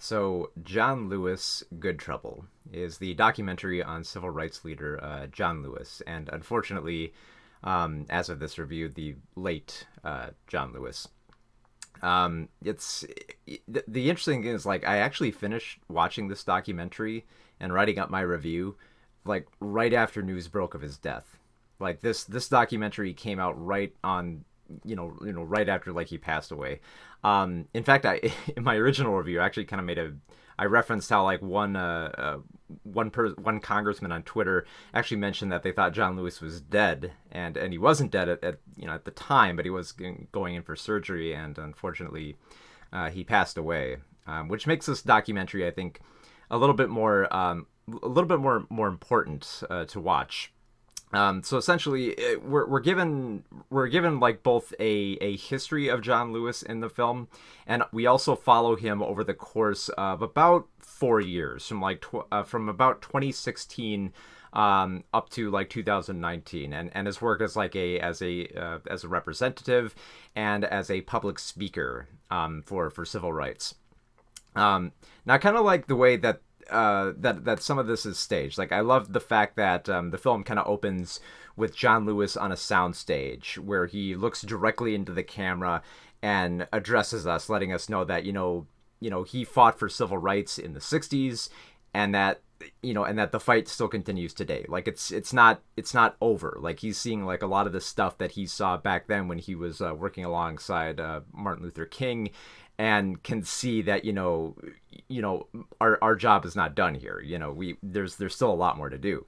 So, John Lewis, Good Trouble is the documentary on civil rights leader John Lewis, and unfortunately, as of this review, the late John Lewis. It's the interesting thing is like I actually finished watching this documentary and writing up my review like right after news broke of his death. Like this documentary came out right on right after like he passed away. In fact, I in my original review I actually kind of made a I referenced how like one congressman on Twitter actually mentioned that they thought John Lewis was dead, and he wasn't dead at the time, but he was going in for surgery, and unfortunately, he passed away, which makes this documentary, I think, a little bit more important to watch. So essentially, we're given like both a history of John Lewis in the film, and we also follow him over the course of about 4 years, from about 2016 up to like 2019, and his work as like as a representative and as a public speaker for civil rights. Now, kind of like the way that some of this is staged. Like I love the fact that the film kind of opens with John Lewis on a soundstage where he looks directly into the camera and addresses us, letting us know that he fought for civil rights in the '60s, and that the fight still continues today. Like it's not over. Like he's seeing like a lot of the stuff that he saw back then when he was working alongside Martin Luther King, and can see that our job is not done here. There's still a lot more to do.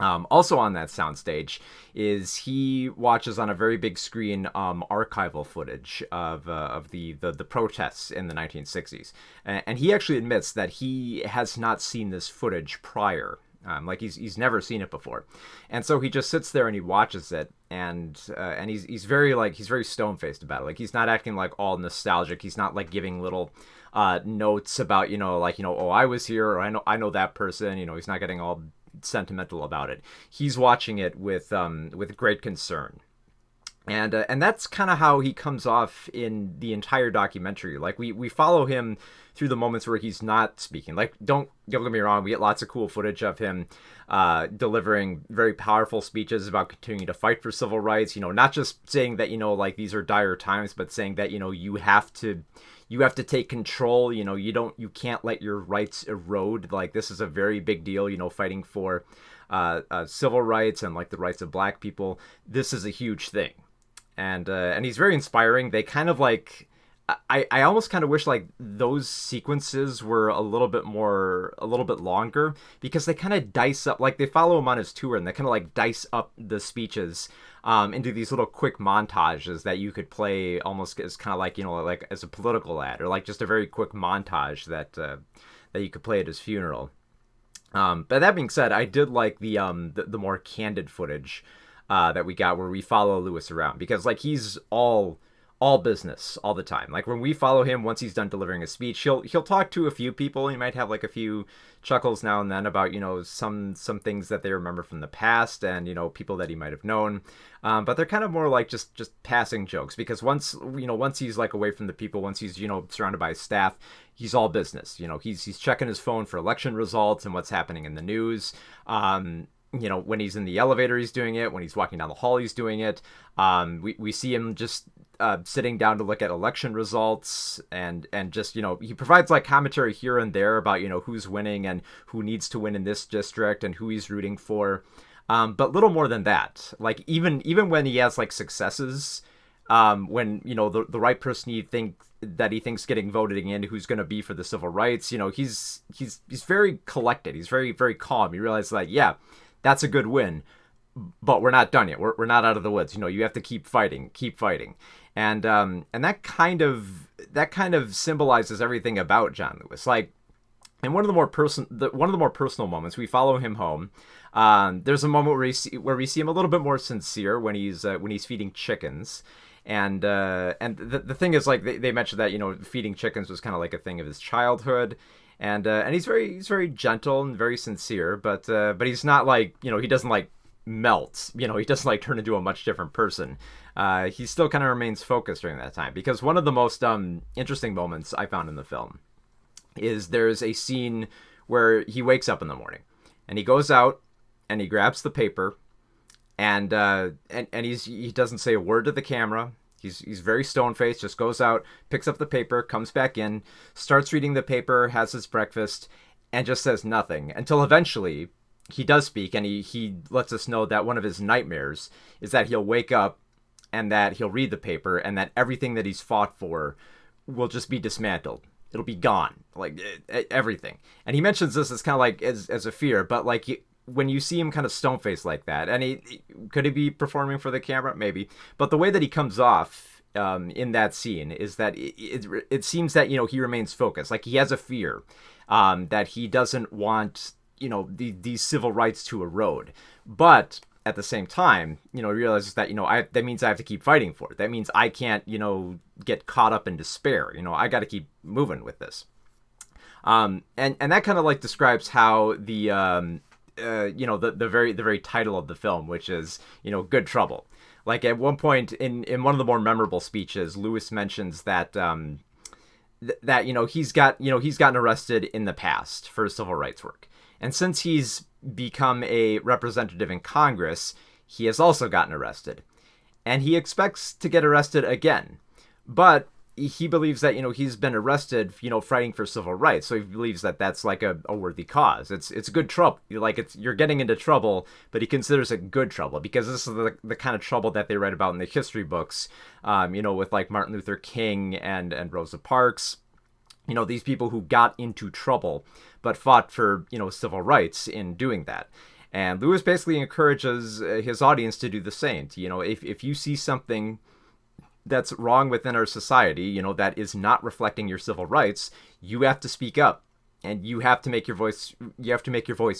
Also on that soundstage is he watches on a very big screen archival footage of the protests in the 1960s, and he actually admits that he has not seen this footage prior. Like he's never seen it before, and so he just sits there and he watches it, and he's very stone faced about it. Like he's not acting like all nostalgic. He's not like giving little notes about oh, I was here, or I know that person. He's not getting all sentimental about it. He's watching it with great concern. And that's kind of how he comes off in the entire documentary. Like we follow him through the moments where he's not speaking. Like don't get me wrong, we get lots of cool footage of him delivering very powerful speeches about continuing to fight for civil rights. Not just saying that like these are dire times, but saying that you have to take control. You can't let your rights erode. Like this is a very big deal. Fighting for civil rights and like the rights of Black people. This is a huge thing. And he's very inspiring. They kind of like I almost kind of wish like those sequences were a little bit longer, because they kind of dice up, like they follow him on his tour and they kind of like dice up the speeches into these little quick montages that you could play almost as kind of like like as a political ad, or like just a very quick montage that you could play at his funeral. But that being said, I did like the more candid footage that we got, where we follow Lewis around, because like he's all business all the time. Like when we follow him, once he's done delivering a speech, he'll talk to a few people. He might have like a few chuckles now and then about some things that they remember from the past, and people that he might have known. But they're kind of more like just passing jokes, because once he's like away from the people, once he's surrounded by his staff, he's all business. He's checking his phone for election results and what's happening in the news. When he's in the elevator, he's doing it. When he's walking down the hall, he's doing it. We see him just sitting down to look at election results, and just he provides like commentary here and there about who's winning and who needs to win in this district and who he's rooting for. But little more than that. Like even when he has like successes, when the right person he thinks getting voted in, who's going to be for the civil rights, he's very collected. He's very, very calm. You realize like, yeah, that's a good win, but we're not done yet. We're not out of the woods. You have to keep fighting, and that kind of symbolizes everything about John Lewis. Like, in one of the more personal moments, we follow him home. There's a moment where we see him a little bit more sincere when he's feeding chickens. And the thing is, like they mentioned that feeding chickens was kind of like a thing of his childhood, and he's very gentle and very sincere, but he's not like he doesn't like melt, he doesn't like turn into a much different person. He still kind of remains focused during that time, because one of the most interesting moments I found in the film is there's a scene where he wakes up in the morning and he goes out and he grabs the paper and he doesn't say a word to the camera. He's very stone faced, just goes out, picks up the paper, comes back in, starts reading the paper, has his breakfast, and just says nothing until eventually he does speak, and he lets us know that one of his nightmares is that he'll wake up and that he'll read the paper and that everything that he's fought for will just be dismantled. It'll be gone, like everything. And he mentions this as kind of like as a fear, but like when you see him kind of stone faced like that, and could he be performing for the camera? Maybe, but the way that he comes off in that scene is that it seems that he remains focused, like he has a fear that he doesn't want these civil rights to erode, but at the same time, he realizes that, that means I have to keep fighting for it. That means I can't, get caught up in despair. I got to keep moving with this. And that kind of like describes how the very title of the film, which is, Good Trouble. Like at one point in one of the more memorable speeches, Lewis mentions that, he's gotten arrested in the past for civil rights work. And since he's become a representative in Congress, he has also gotten arrested. And he expects to get arrested again. But he believes that, he's been arrested, fighting for civil rights. So he believes that that's like a worthy cause. It's good trouble. Like you're getting into trouble, but he considers it good trouble because this is the kind of trouble that they write about in the history books, with like Martin Luther King and Rosa Parks. These people who got into trouble but fought for, civil rights in doing that. And Lewis basically encourages his audience to do the same. If you see something that's wrong within our society, that is not reflecting your civil rights, you have to speak up and you have to make your voice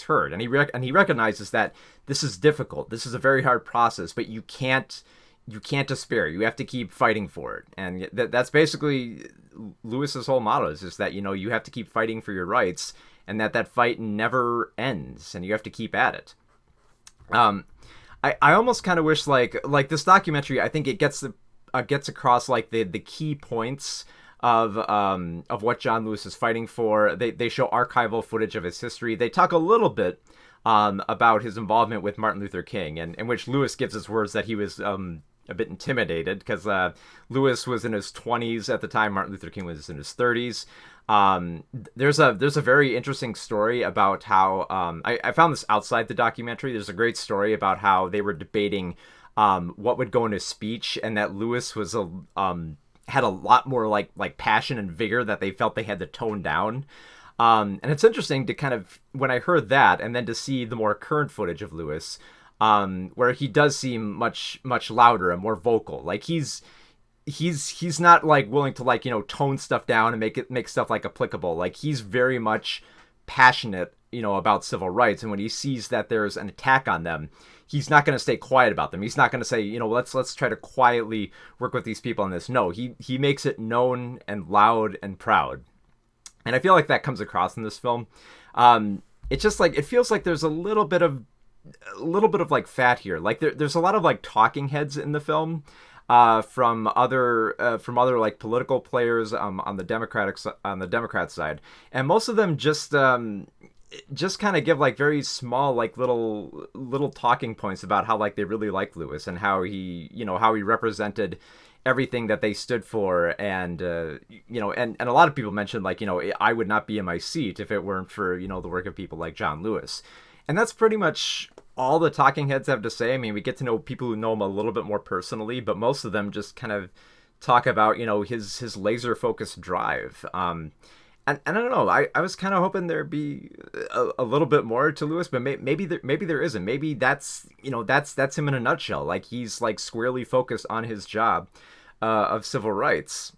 heard. And he recognizes that this is difficult. This is a very hard process, but you can't despair. You have to keep fighting for it. And that's basically Lewis's whole motto is just that, you have to keep fighting for your rights and that fight never ends and you have to keep at it. I almost kind of wish like this documentary, I think it gets across like the key points of what John Lewis is fighting for. They show archival footage of his history. They talk a little bit about his involvement with Martin Luther King, and in which Lewis gives his words that he was a bit intimidated because Lewis was in his 20s at the time. Martin Luther King was in his 30s. There's a very interesting story about how I found this outside the documentary. There's a great story about how they were debating what would go in his speech, and that Lewis was had a lot more like passion and vigor that they felt they had to tone down. And it's interesting to kind of, when I heard that and then to see the more current footage of Lewis, where he does seem much louder and more vocal. Like he's not like willing to like, tone stuff down and make stuff like applicable. Like he's very much passionate, about civil rights. And when he sees that there's an attack on them, he's not going to stay quiet about them. He's not going to say, let's try to quietly work with these people on this. No, he makes it known and loud and proud. And I feel like that comes across in this film. It's just like, it feels like there's a little bit of like fat here. Like there's a lot of like talking heads in the film, from other like political players, on the Democrat side. And most of them just kind of give like very small, like little talking points about how like they really like Lewis and how he represented everything that they stood for. And, and a lot of people mentioned like, I would not be in my seat if it weren't for, the work of people like John Lewis. And that's pretty much all the talking heads have to say. I mean, we get to know people who know him a little bit more personally, but most of them just kind of talk about, his laser focused drive. And I don't know, I was kind of hoping there'd be a little bit more to Lewis, but maybe there isn't. Maybe that's him in a nutshell. Like he's like squarely focused on his job of civil rights.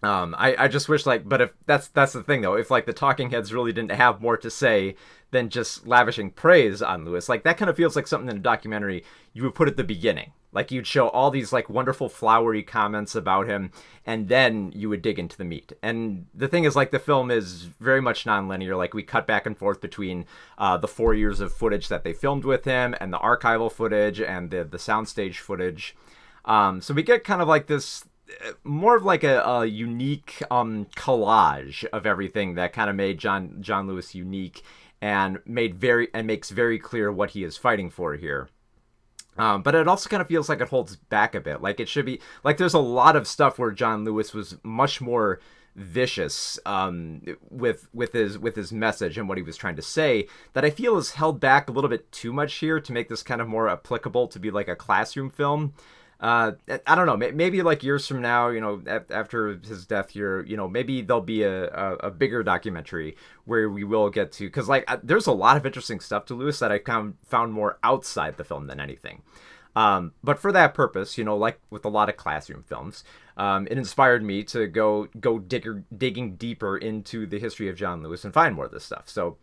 I just wish but if that's the thing though, if like the talking heads really didn't have more to say than just lavishing praise on Lewis, like that kind of feels like something in a documentary you would put at the beginning. Like you'd show all these like wonderful flowery comments about him, and then you would dig into the meat. And the thing is, like, the film is very much non-linear. Like we cut back and forth between the 4 years of footage that they filmed with him and the archival footage and the soundstage footage. So we get kind of like this more of like a unique collage of everything that kind of made John Lewis unique and makes very clear what he is fighting for here. But it also kind of feels like it holds back a bit. Like it should be like there's a lot of stuff where John Lewis was much more vicious with his message and what he was trying to say that I feel is held back a little bit too much here to make this kind of more applicable to be like a classroom film. I don't know. Maybe like years from now, after his death here, maybe there'll be a bigger documentary where we will get to, because like there's a lot of interesting stuff to Lewis that I found more outside the film than anything. But for that purpose, like with a lot of classroom films, it inspired me to go digging deeper into the history of John Lewis and find more of this stuff. So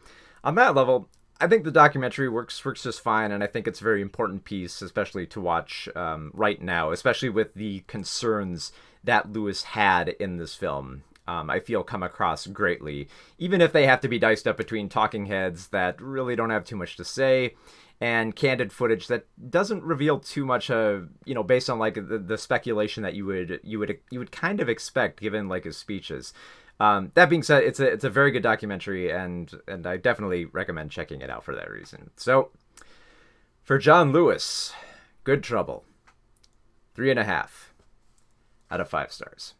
on that level, I think the documentary works just fine, and I think it's a very important piece, especially to watch right now, especially with the concerns that Lewis had in this film. I feel come across greatly, even if they have to be diced up between talking heads that really don't have too much to say, and candid footage that doesn't reveal too much based on like the speculation that you would kind of expect given like his speeches. That being said, it's a very good documentary, and I definitely recommend checking it out for that reason. So, for John Lewis, Good Trouble, 3.5 out of 5 stars.